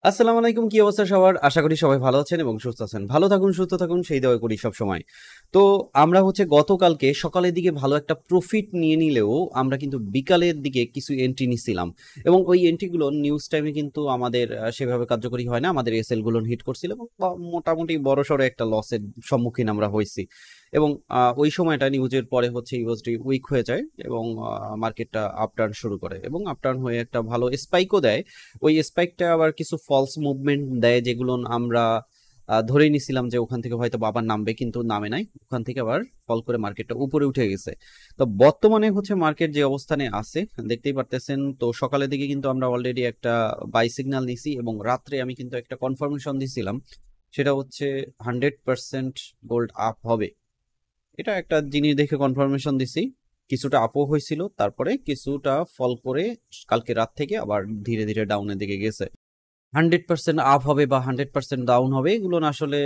আসসালামু আলাইকুম, কি অবস্থা সবার? আশা করি সবাই ভালো আছেন এবং সুস্থ আছেন। ভালো থাকুন, সুস্থ থাকুন, সেই দোয়া করি সব সময়। তো আমরা গতকালকে সকালের দিকে ভালো একটা প্রফিট নিয়ে নিলেও আমরা কিন্তু বিকালের দিকে কিছু এন্ট্রি নিছিলাম, এবং ওই এন্ট্রিগুলো নিউজ টাইমে কিন্তু আমাদের সেভাবে কার্যকরী হয় না। আমাদের এসএল গুলো হিট করছিল এবং মোটামুটি বড়সড় একটা লসের সম্মুখীন আমরা হয়েছি। এবং ওই সময়টা নিউজের পরে ইউএসডি উইক হয়ে যায় এবং মার্কেটটা আপটার্ন শুরু করে এবং আপটার্ন হয়ে একটা ভালো স্পাইকও দেয়। ওই স্পাইকটা আবার কিছু ফলস মুভমেন্ট দেয়, যেগুলো আমরা ধরেই নিছিলাম যে ওখান থেকে হয়তো আবার নামবে, কিন্তু নামে নাই। ওখান থেকে আবার ফল করে মার্কেটটা উপরে উঠে গেছে। তো বর্তমানে মার্কেট যে অবস্থানে আছে দেখতেই পারতেছেন। তো সকালের দিকে কিন্তু আমরা অলরেডি একটা বাই সিগন্যাল নিছি এবং রাত্রে আমি কিন্তু একটা কনফার্মেশন দিছিলাম, সেটা 100% গোল্ড আপ হবে। এটা একটা জিনিস দেখে কনফার্মেশন দিছি। কিছুটা আপও হয়েছিল, তারপরে কিছুটা ফল করে কালকে রাত থেকে আবার ধীরে ধীরে ডাউনের দিকে গেছে। 100% আপ হবে বা 100% ডাউন হবে, এগুলো না আসলে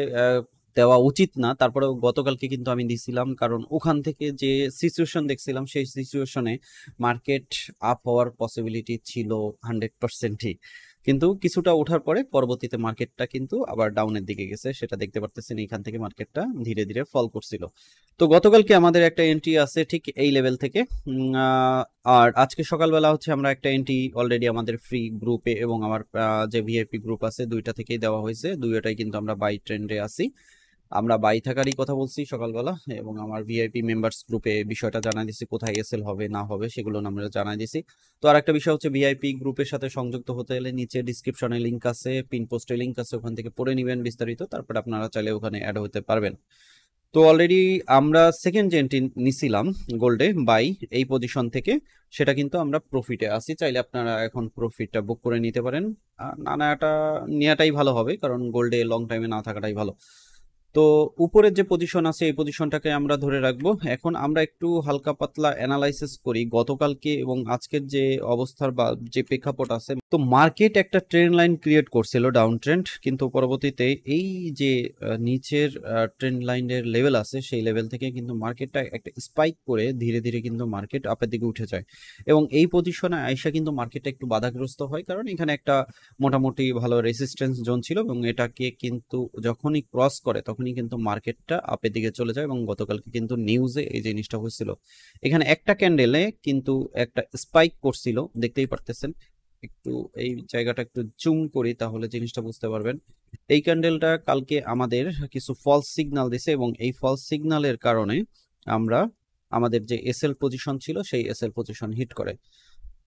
দেওয়া উচিত না। তারপরে গতকালকে কিন্তু আমি দিছিলাম, কারণ ওখান থেকে যে সিচুয়েশন দেখছিলাম সেই সিচুয়েশনে মার্কেট আপ হওয়ার পসিবিলিটি ছিল 100%ই। কিন্তু কিছুটা ওঠার পরে পরবর্তীতে মার্কেটটা কিন্তু আবার ডাউনের দিকে গেছে, সেটা দেখতে পারতেছেন। এখান থেকে মার্কেটটা ধীরে ধীরে ফল করছিল। তো গতকালকে আমাদের একটা এন্ট্রি আছে ঠিক এই লেভেল থেকে। আর আজকে সকালবেলা আমরা একটা এন্ট্রি অলরেডি আমাদের ফ্রি গ্রুপে এবং আমার যে ভিআইপি গ্রুপ আছে দুইটা থেকেই দেওয়া হয়েছে। দুইটাই কিন্তু আমরা বাই ট্রেন্ডে আছি। আমরা বাই থাকারই কথা বলছি সকালবেলা, এবং আমার ভিআইপি মেম্বার্স গ্রুপে বিষয়টা জানাই দিছি, কোথায় এসএল হবে না হবে সেগুলো আমরা জানাই দিছি। তো আর একটা বিষয় ভিআইপি গ্রুপের সাথে সংযুক্ত হতে হলে নিচে ডিসক্রিপশনে লিঙ্ক আছে, পিন পোস্টে লিঙ্ক আছে, ওখান থেকে পড়ে নেবেন বিস্তারিত। তারপর আপনারা চাইলে ওখানে অ্যাড হতে পারবেন। তো অলরেডি আমরা সেকেন্ড যে এন্ট্রি নিছিলাম গোল্ডে বাই এই পজিশন থেকে, সেটা কিন্তু আমরা প্রফিটে আসি। চাইলে আপনারা এখন প্রফিটটা বুক করে নিতে পারেন। না নেওয়াটা নেওয়াটাই ভালো হবে, কারণ গোল্ডে লং টাইমে না থাকাটাই ভালো। তো উপরের যে পজিশন আছে এই পজিশনটাকে আমরা ধরে রাখবো। এখন আমরা একটু হালকা পাতলা অ্যানালাইসিস করি গতকালকে এবং আজকের যে অবস্থার বা যে প্রেক্ষাপট আছে। তো মার্কেট একটা ট্রেন্ড লাইন ক্রিয়েট করছিল, ডাউন ট্রেন্ড, কিন্তু পরবর্তীতে এই যে নিচের ট্রেন্ড লাইনের লেভেল আছে সেই লেভেল থেকে কিন্তু মার্কেটটা একটা স্পাইক করে ধীরে ধীরে কিন্তু মার্কেট আপের দিকে উঠে যায়। এবং এই পজিশনে আইসা কিন্তু মার্কেটটা একটু বাধাগ্রস্ত হয়, কারণ এখানে একটা মোটামুটি ভালো রেসিস্ট্যান্স জোন ছিল এবং এটাকে কিন্তু যখনই ক্রস করে তখনই কিন্তু মার্কেটটা আপের দিকে চলে যায়। এবং গতকালকে কিন্তু নিউজে এই জিনিসটা হয়েছিল। এখানে একটা ক্যান্ডেলে কিন্তু একটা স্পাইক করছিল, দেখতেই পারতেছেন। একটু এই জায়গাটা একটু জুম করি তাহলে জিনিসটা বুঝতে পারবেন। এই ক্যান্ডেলটা কালকে আমাদের কিছু ফলস সিগন্যাল দিছে এবং এই ফলস সিগন্যালের কারণে আমরা আমাদের যে এসএল পজিশন ছিল সেই এসএল পজিশন হিট করে।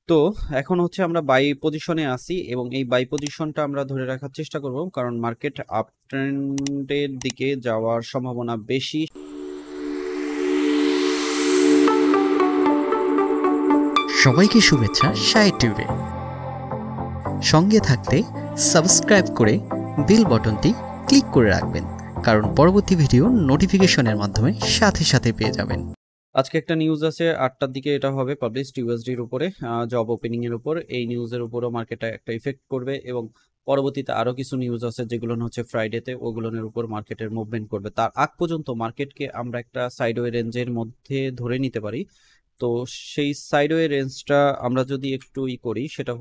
তো এখন আমরা বাই পজিশনে আছি এবং এই বাই পজিশনটা আমরা ধরে রাখার চেষ্টা করব, কারণ মার্কেট আপ ট্রেন্ডের দিকে যাওয়ার সম্ভাবনা বেশি। সবাইকে শুভেচ্ছা শাই টিউবে। সঙ্গে থাকতে সাবস্ক্রাইব করে বেল বাটনটি ক্লিক করে রাখবেন, কারণ পরবর্তী ভিডিও নোটিফিকেশনের মাধ্যমে সাথে সাথে পেয়ে যাবেন। আজকে একটা নিউজ আছে 8টার দিকে, এটা হবে পাবলিশড ইউএসডির উপরে, জব ওপেনিং এর উপর। এই নিউজের উপরও মার্কেটে একটা ইফেক্ট করবে এবং পরবর্তীতে আরো কিছু নিউজ আছে যেগুলো ফ্রাইডেতে, ওগুলোর উপর মার্কেটের মুভমেন্ট করবে। তার আগ পর্যন্ত মার্কেটকে আমরা একটা সাইডওয়ে রেঞ্জের মধ্যে ধরে নিতে পারি। তো সেই সাইডওয়ে রেঞ্জটা আমরা যদি একটু করি, সেটা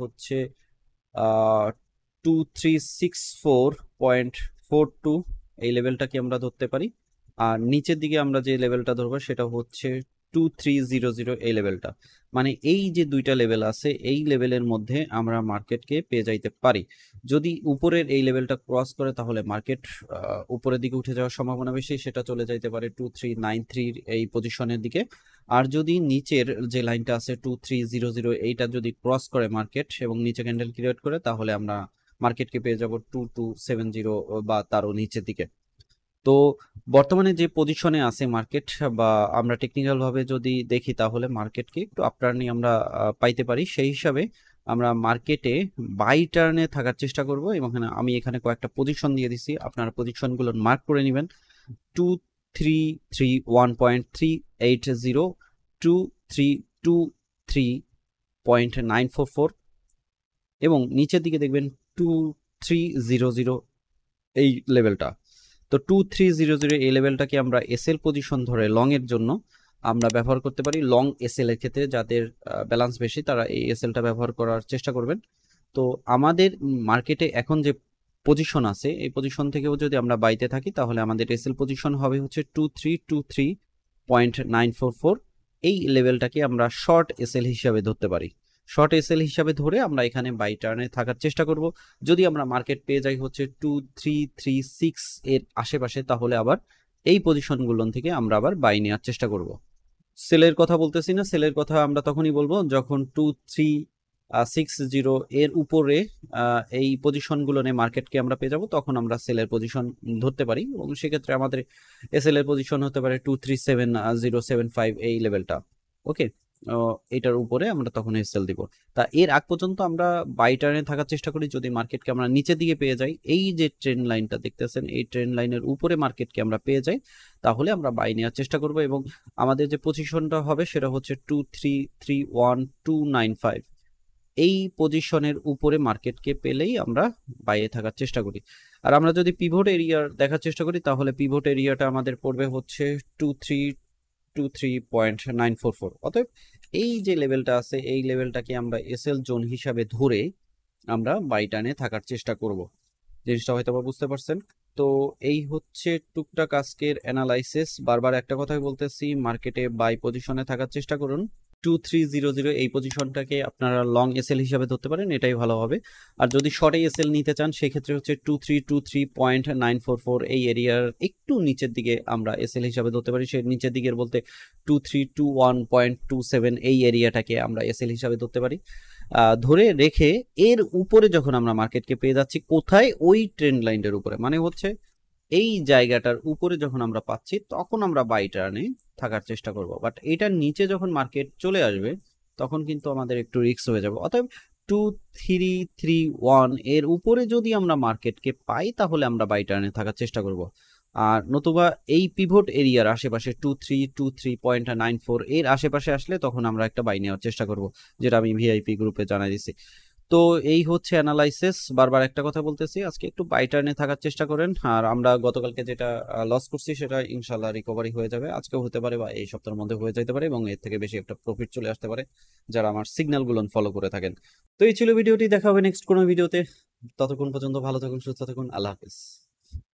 2364.42 এই লেভেলটাকে আমরা ধরতে পারি। আর নিচের দিকে আমরা যে লেভেলটা ধরবো সেটা 2300 এই লেভেলটা। মানে এই যে দুইটা লেভেল আছে এই লেভেলের মধ্যে আমরা মার্কেটকে পেয়ে যাইতে পারি। যদি উপরের এই লেভেলটা ক্রস করে তাহলে মার্কেট উপরের দিকে উঠে যাওয়ার সম্ভাবনা বেশি, সেটা চলে যাইতে পারে 2393 এই পজিশনের দিকে। আর যদি নিচের যে লাইনটা আছে 2300 এইটা যদি ক্রস করে মার্কেট এবং নিচে ক্যান্ডেল ক্রিয়েট করে, তাহলে আমরা মার্কেটকে পেয়ে যাব 2270 বা তারও নিচের দিকে। তো বর্তমানে যে পজিশনে আছে মার্কেট, বা আমরা টেকনিক্যাল ভাবে যদি দেখি তাহলে মার্কেটকে একটু আপটার্নই আমরা পাইতে পারি। সেই হিসাবে আমরা মার্কেটে বাই টার্নে থাকার চেষ্টা করব এবং আমি এখানে কয়েকটা পজিশন দিয়ে দিছি, আপনারা পজিশনগুলো মার্ক করে নেবেন। 2331.380, 2323.944 এবং নিচের দিকে দেখবেন 2300 এই লেভেলটা। তো 2300 এই লেভেলটাকে আমরা এসএল পজিশন ধরে লং এর জন্য আমরা ব্যবহার করতে পারি। লং এসএল এর ক্ষেত্রে যাদের ব্যালেন্স বেশি তারা এই এসএলটা ব্যবহার করার চেষ্টা করবেন। তো আমাদের মার্কেটে এখন যে পজিশন আছে এই পজিশন থেকেও যদি আমরা বাইতে থাকি তাহলে আমাদের এসএল পজিশন হবে হচ্ছে 2323.944। এই লেভেলটাকে আমরা শর্ট এসএল হিসাবে ধরতে পারি। শর্ট এসএল হিসাবে ধরে আমরা এখানে বাই টার্নে থাকার চেষ্টা করব। যদি আমরা মার্কেট পেয়ে যাই হচ্ছে 2336 এর আশেপাশে তাহলে আবার এই পজিশনগুলো থেকে আমরা আবার বাই নেওয়ার চেষ্টা করব। সেলের কথা বলতেছি না, সেলের কথা আমরা তখনই বলবো যখন 2360 এর উপরে এই পজিশনগুলো নিয়ে মার্কেটকে আমরা পেয়ে যাব, তখন আমরা সেলের পজিশন ধরতে পারি এবং সেক্ষেত্রে আমাদের এসএল এর পজিশন হতে পারে 237075 এই লেভেলটা। ওকে, এটার উপরে আমরা তখন এসএল দিব। তা এর আগ পর্যন্ত আমরা বাই টার্নে থাকার চেষ্টা করি। যদি মার্কেটকে আমরা নিচের দিকে পেয়ে যাই, এই যে ট্রেন্ড লাইনটা দেখতেছেন এই ট্রেন্ড লাইনের উপরে মার্কেটকে আমরা পেয়ে যাই তাহলে আমরা বাই নেওয়ার চেষ্টা করব এবং আমাদের যে পজিশনটা হবে সেটা হচ্ছে 2331.295। এই পজিশনের উপরে মার্কেটকে পেলেই আমরা বাইরে থাকার চেষ্টা করি। আর আমরা যদি পিভট এরিয়ার দেখার চেষ্টা করি তাহলে পিভট এরিয়াটা আমাদের পড়বে হচ্ছে 2323.944। অতএব এই যে লেভেলটা আছে এই লেভেলটাকে আমরা এসএল জোন হিসাবে ধরে আমরা বাই টার্নে থাকার চেষ্টা করব। জিনিসটা হয়তো বা বুঝতে পারছেন। তো এই হচ্ছে টুকটাক আজকের অ্যানালাইসিস। বারবার একটা কথাই বলতেছি, মার্কেটে বাই পজিশনে থাকার চেষ্টা করুন। 2300 এই পজিশনটাকে আপনারা লং এসএল হিসাবে ধরতে পারেন, এটাই ভালো হবে। আর যদি শর্টে এসএল নিতে চান সেক্ষেত্রে হচ্ছে 2323.944 এই এরিয়ার একটু নিচের দিকে আমরা এসএল হিসাবে ধরতে পারি। সে নিচের দিকের বলতে 2321.27 এই এরিয়াটাকে আমরা এসএল হিসাবে ধরতে পারি। ধরে রেখে এর উপরে যখন আমরা মার্কেটকে পেয়ে যাচ্ছি কোথায়, ওই ট্রেন্ড লাইনের উপরে, মানে হচ্ছে এই জায়গাটার উপরে যখন আমরা পাচ্ছি তখন আমরা বাই টার্নে থাকার চেষ্টা করব। বাট এটার নিচে যখন মার্কেট চলে আসবে তখন কিন্তু আমাদের একটু রিস্ক হয়ে যাবে। অতএব 2331 এর উপরে যদি আমরা মার্কেটকে পাই তাহলে আমরা বাই টার্নে থাকার চেষ্টা করব। আর নতুবা এই পিভট এরিয়ার আশেপাশে 2323.94 এর আশেপাশে আসলে তখন আমরা একটা বাই নেওয়ার চেষ্টা করব, যেটা আমি ভিআইপি গ্রুপে জানাই দিছি। তো এই হচ্ছে অ্যানালাইসিস। বারবার একটা কথা বলতেছি, আজকে একটু বাই টার্নে থাকার চেষ্টা করেন। আর আমরা গতকালকে যেটা লস করছি সেটা ইনশাল্লাহ রিকভারি হয়ে যাবে, আজকেও হতে পারে বা এই সপ্তাহের মধ্যে হয়ে যেতে পারে এবং এর থেকে বেশি একটা প্রফিট চলে আসতে পারে যারা আমার সিগন্যালগুলো ফলো করে থাকেন। তো এই ছিল ভিডিওটি, দেখা হবে নেক্সট কোনো ভিডিওতে। ততক্ষণ পর্যন্ত ভালো থাকুন, সুস্থ থাকুন, আল্লাহ হাফিজ।